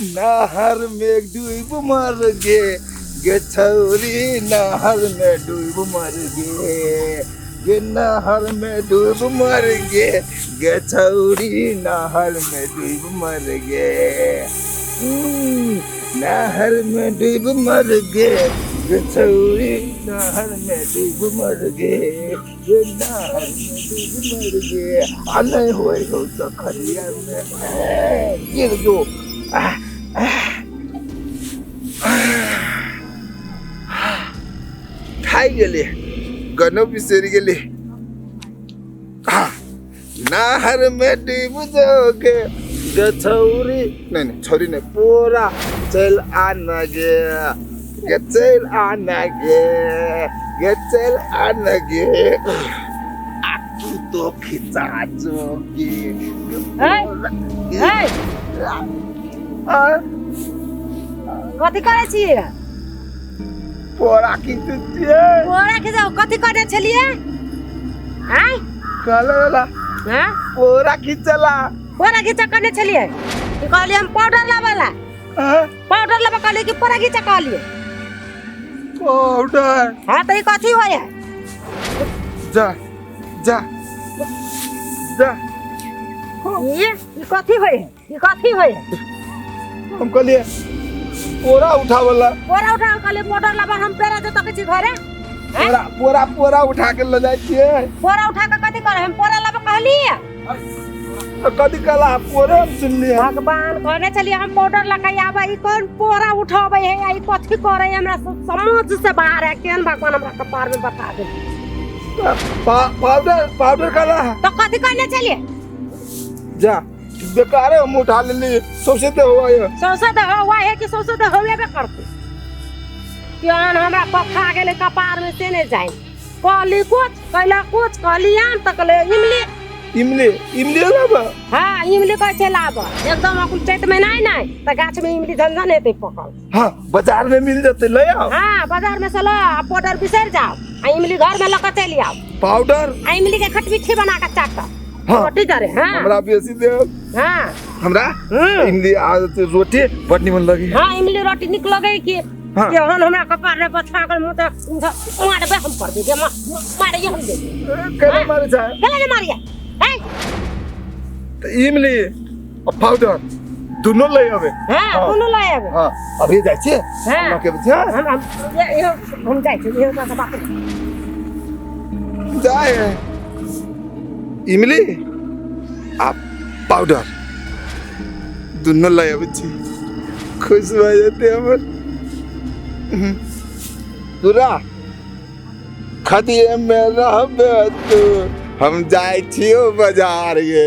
नहर में डूब मर गे गे छौरी नहर में डूब मर गे नहर में डूब मर गे छौरी नहर में डूब मर गे नहर में डूब मर गे छौरी नहर में डूब मर गे नहर में डूब मर गे आ नहीं होए हो तो खलिया में गिर जो खाई गेले गनो बिसरी गेले नहर में डूब जाओगे गे छौरी नहीं छौरी नहीं पूरा चल आना गे चल आना गे चल आना गे तू तो खिंचा जोगी कथी करे छियै पोरा खिंचतिए पोरा के जाओ कथी करे छलिए हैं कलला हां पोरा खिंचला पोरा खींचा करने छलिए कि कहलिए हम पाउडर लावाला पाउडर लावा कहलिए कि पोरा खींचा कहलिए पाउडर हां तो ई कथी होय है जा जा जा ये कथी होय है ये कथी होय है हम कहलिए पोरा उठावला पोरा उठा कहलिए पाउडर लावा हम पेरा दे तक छी घरे पोरा पोरा पोरा उठा के ले जाय छिए पोरा उठा के कथी करे हम पोरा लावा कहलिए कथी कला पोरा हम सुनलिए भगवान कहने चलिए हम पाउडर लगाई आबा ई कौन पोरा उठावे है ई कथी करे हमरा समझ से बाहर है केन भगवान हमरा कपार में बता दे पाउडर पाउडर कला तो कथी करने चलिए जा बेकार है हम उठा लेली सबसे तो हुआ है सौसे तो हुआ है कि सौसे तो होवे बे करते केन हमरा पथा गेले कपार में से ने जाए कहली कुछ कहला कुछ कहली आम तक ले इमली इमली इमली लाबा हां इमली कह से लाबा एकदम अकुल चैत में नहीं त गाछ में इमली झंझन हेते पकल हां बाजार में मिल जाते ले आओ हां बाजार में से लो पाउडर बिसर जाओ आ इमली घर में लगा चली आओ पाउडर आ इमली के खटमिठी बना के चाट रोटी करे हां हमरा बेसी दे हां हमरा इमली आज रोटी बड़ निमन लगी हां इमली रोटी निक लगे कि केहन हमरा कपार में बथा कर मुंह त मारबे हम कर दे मारे हम दे केले मारे जा केले मारिया है तो इमली और पाउडर दोनों ले आवे हां दोनों ले आवे हां अभी जाय छी हां के बच्चा हम जाय छी ये बात जाए इमली आप पाउडर दोनों ले आवे छी खुश हो जाते हमर पूरा खदिए में रहबे तू हम जाय छियो बाजार गे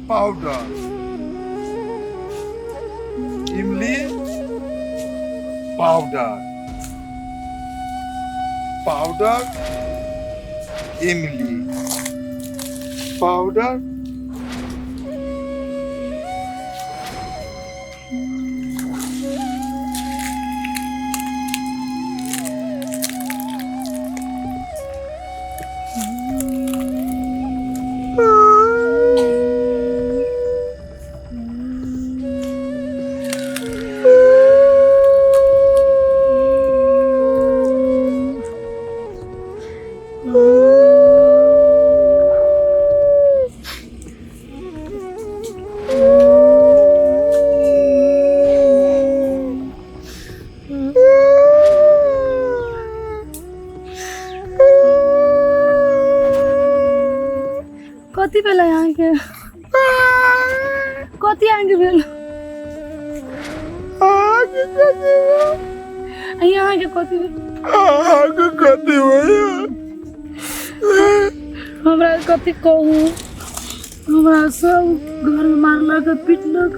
पाउडर इमली पाउडर पाउडर इमली पाउडर कति बेला यहाँ के कति आगे बेला यहाँ के कति हमरा कति कहूँ हमरा सब घर में मारलक पीटलक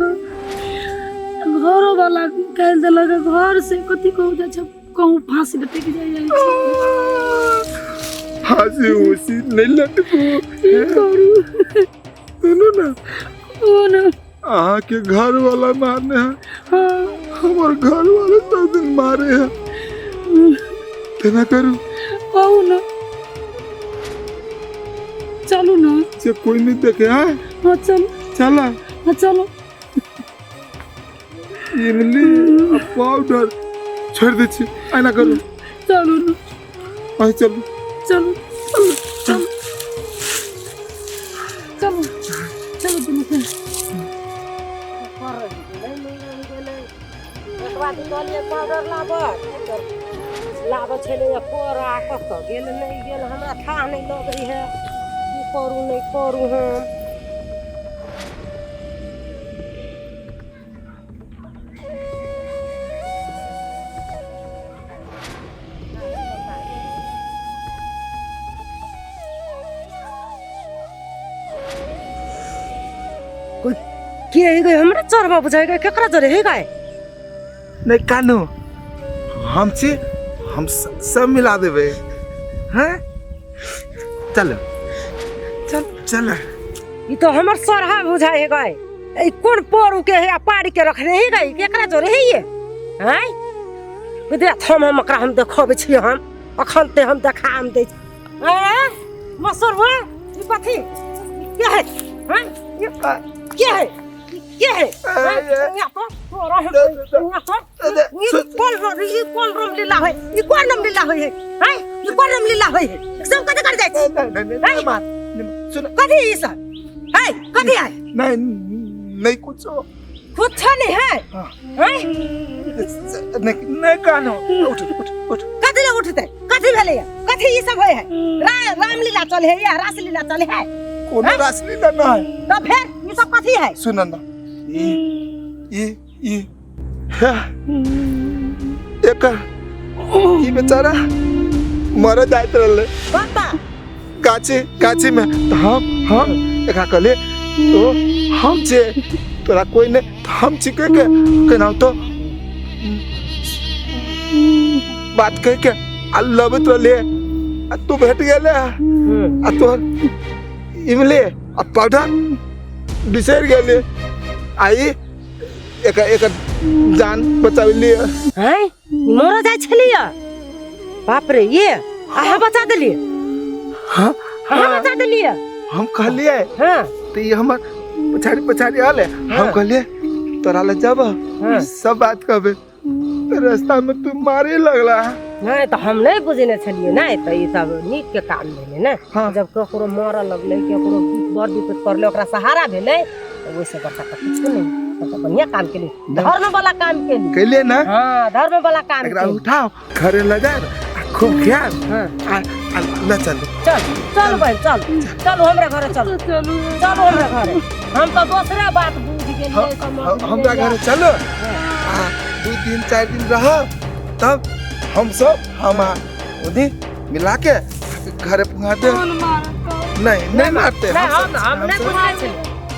छोड़ा ला काल दे लगा घर से कथी कहू जा छ कहूँ फांसी लटक जाए फांसी उसी नहीं लटको की करू सुनो ना ओ ना अहाँ के घर वाला मारने हैं हाँ हमारे घर वाले सब दिन मारे हैं केना करूं कहू ना चलो ना से कोई नहीं देखे हाँ हाँ चलो चला हाँ चलो इमली और पाउडर छोड़ दे छी आना करो चलो ना आई चलो चलो चलो चलो चलो तुम लाबऽ छलै पोरा कतऽ गेल नहि गेल हमरा था नहि लगै है की करू नहि करू हम कोई के है गए हमरा चरवा बुझाइ गए केकरा जरे है गए नहीं कानो हम छी हम सब मिला देवे हैं चलो चल चल ई तो हमर सरहा बुझाइ है गए ई कोन पोरू के है पाड़ी के रखने है गए केकरा जरे है ये हैं विद्या हम एकरा हम देखबै छी हम अखन ते हम देखाम दे ए मसरवा ई कथी के है हैं ये के है क्या है यहाँ तो तोरा है यहाँ तो ये कौन रम लीला है ये कौन रम लीला है हैं ये कौन रम लीला है सब कदे कर जाय नहीं मार सुन कथी ई सब है कथी है नहीं नहीं कुछ नहीं है हैं नहीं कानो उठ उठ उठ कथी ले उठते कथी भेले कथी ई सब है राम लीला चले है या रास लीला चले है कोनो रास लीला ना है तो फिर ये सब कथी है सुन ना ये ये बेचारा मर जात रहले बाबा काची में तो हम एकरा कहले तो हम छे तोरा कोई ने तो हम छिके के केना तो बात कह के लबत रहले आ तू भेट गेले आ तो इमले आ पाउडर बिसर गेले आई एक जान बचावली हैं मोरा जाय छलिया बाप रे ये आहा बचा देलिए हां बचा देलिए हम कहलिए हां तो ये हमर पछाड़ी आले हम कहलिए तोरा ले जब सब बात कहबे रास्ता में तू मारे लगला नहीं तो हम नहीं बुझने छलिए नहीं तो ये सब नीक के काम भेले ना जब ककरो मर लगले केकरो बड़ विपद करले ओकरा सहारा भेले तो वैसे बच्चा का कुछ नहीं तो बढ़िया काम के लिए धर्म वाला काम के लिए कहलिए ना हां धर्म वाला काम एकरा उठाओ घरे ले जा खूब ख्याल हां ले चल चल भाई चल चलो हमरा घरे चल चलो हमरा घरे हम तो दूसरा बात बुझ गेलिए हमरा घरे चलो 2 दिन 4 दिन रह तब हम सब हम उन्हें मिला के घर पहुंचा दे नहीं मारते हम नहीं बुझले छलिए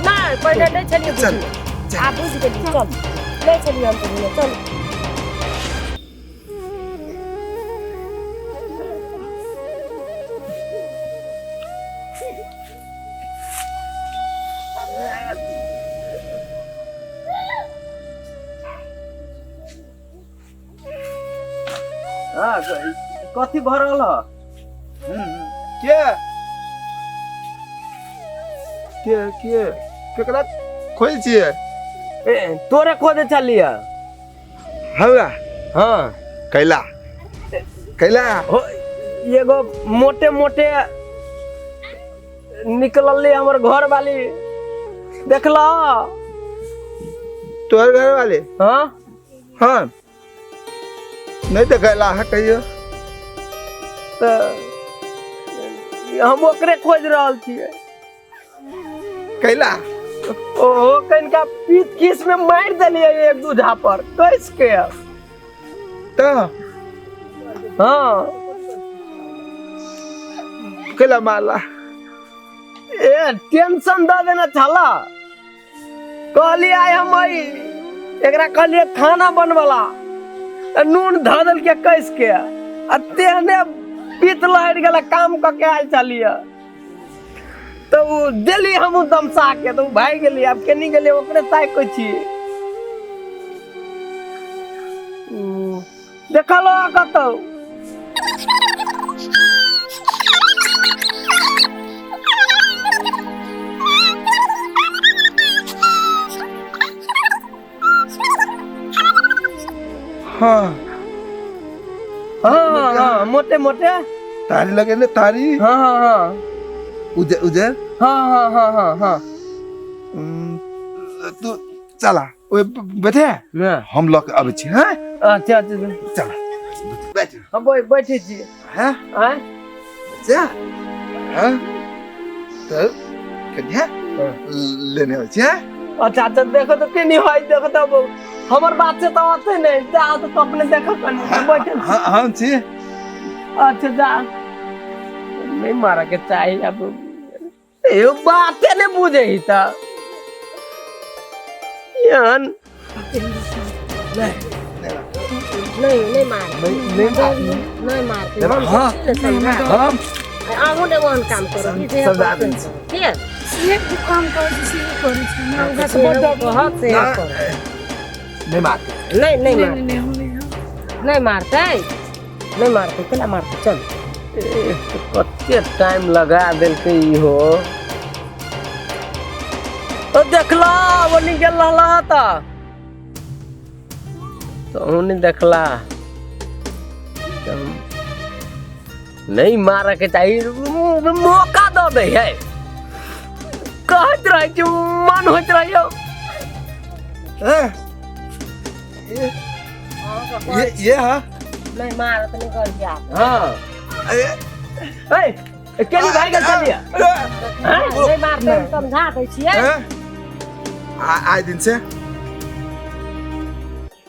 नहीं पहले नहीं छलिए चल आप बुझ गेलिए चल ले चलिए हम तो चल कथी भरल के केकरा खोज छिए तोरे खोदे चलिए हमरा हाँ कैला एगो मोटे मोटे निकलले हमर घर वाली देखला तोहर घर वाले हाँ हाँ नहीं देखला है कहियो तो हम ओकरे खोज रहल छिए कैला ओहो कनिका पीत किस में मार देलिए एक दूधा पर कैस के तो हाँ कैला मारला ए टेंशन द देना छला कहली आय हम एकरा कहलिए खाना बनवाला नून धदल के कस के तेहने पीत लहर गेला काम क के आइल चलिए तो दिल्ली हम दमसा के तो भाई गेली अब केनी गेली ओकरे ताय को छी देखलो कतौ हाँ हाँ हाँ मोटे मोटे तारी लगे ना तारी हाँ हाँ हाँ उधर उधर हाँ हाँ हाँ हाँ हाँ तू चला ओए बैठे हम लोग अब छी हैं अच्छा अच्छा चला बैठ हम बैठे छी हैं हैं जा हैं तो कन्या लेने हो छी अच्छा अच्छा देखो तो केनी होई देखो तो हमर बात से तो आते नहीं जा तो अपने देखो कनी बैठे हम छी अच्छा जा नहीं मारा के चाहिए अब ये बात ने बुझे ही था यान नहीं मार नहीं मारते हम आगू ने वन काम करो समझा दे ठीक है ये काम कर से करे छी ना उनका से बड़ा बहुत से करो नहीं मारते नहीं नहीं हम नहीं मारते केला मारते चल कते टाइम लगा दिल के हो तो देखला वो निकल रहा था तो उन्हें देखला नहीं मारा के चाहिए मौका दो दे है कहत रहे जो मन होत रहियो ये हाँ नहीं मारत नहीं कर जा हाँ ए केली भाई के चलिए नहीं मारते समझा दै छियै आज दिन से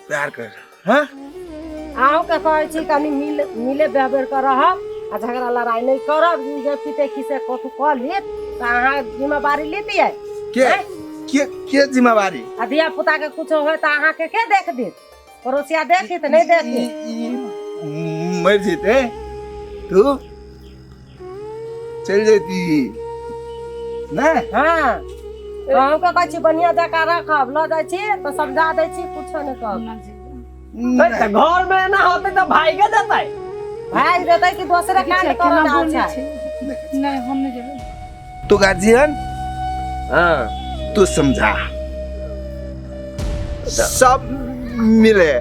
प्यार कर हाँ आहू के कहै छी कनी मिले व्यवहार कर रहब आ झगड़ा लड़ाई नहीं करब जे पीते खिसे कथु कह ले त अहाँ जिम्मेवारी लेती है के जिम्मेवारी आ धिया पुता के कुछ हो त अहाँ के देख दे पड़ोसिया देखी त नहीं देखी मर जीते तू चल जाती ना हाँ आहू के कहै छी बढ़िया जका रखब ल जाइ छी त समझा दै छी कुछ नहीं कहब घर में ना होते तो भाई के देता है भाई देता कि दूसरे काम कर रहा है नहीं हम नहीं जाए तो गार्जियन हाँ तू समझा सब मिले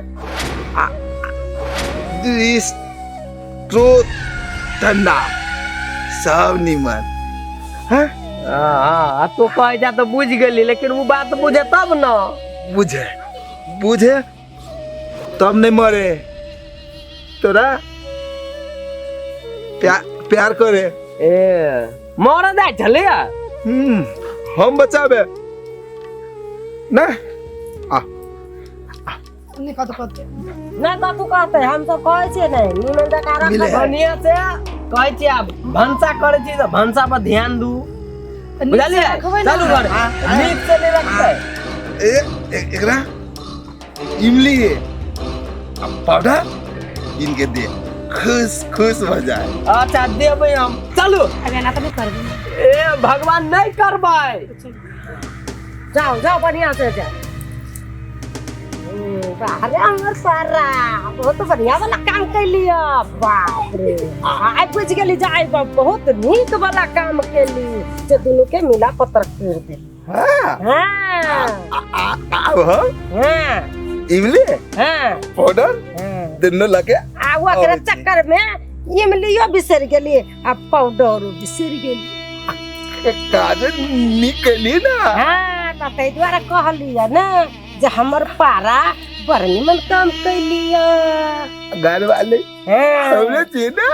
क्रोध ठंडा सब निमन हाँ हाँ तो कह जा तो बुझ गली लेकिन वो बात बुझे तब ना बुझे तब नहीं मरे तोरा प्यार करे ए मर जाए चले हम बचाबे ना नहीं का तो करते नहीं कथु कहते हम सब कहै छियै नहीं निमन जका मिले। रखब बढ़िया से कहे छी आप भंसा करे छी तो भंसा पर ध्यान दू बुझलिए चलू घर नीक से नहीं रखते एकरा इमली है पाउडर इनके दे खुश हो जाए अच्छा देबै हम चलू अगर ना तो नहीं करबे ए भगवान नहीं करबै जाओ बढ़िया से जाओ अरे हमर सारा बहुत बढ़िया वाला काम कर लिया बाप रे आई बुझ गेली जाई बहुत नीक वाला काम केली जे दुनु के मिला पत्र कर दे हाँ हाँ इमली हाँ पाउडर दोनों लगे आ वो के चक्कर में इमलियो बिसर गेली आ पाउडर बिसर गेली काजल निकली ना हाँ त तै द्वारा कहलिया ना जे हमर पारा बड़ निमन काम कैलिया घर वाले हाँ हमने चीना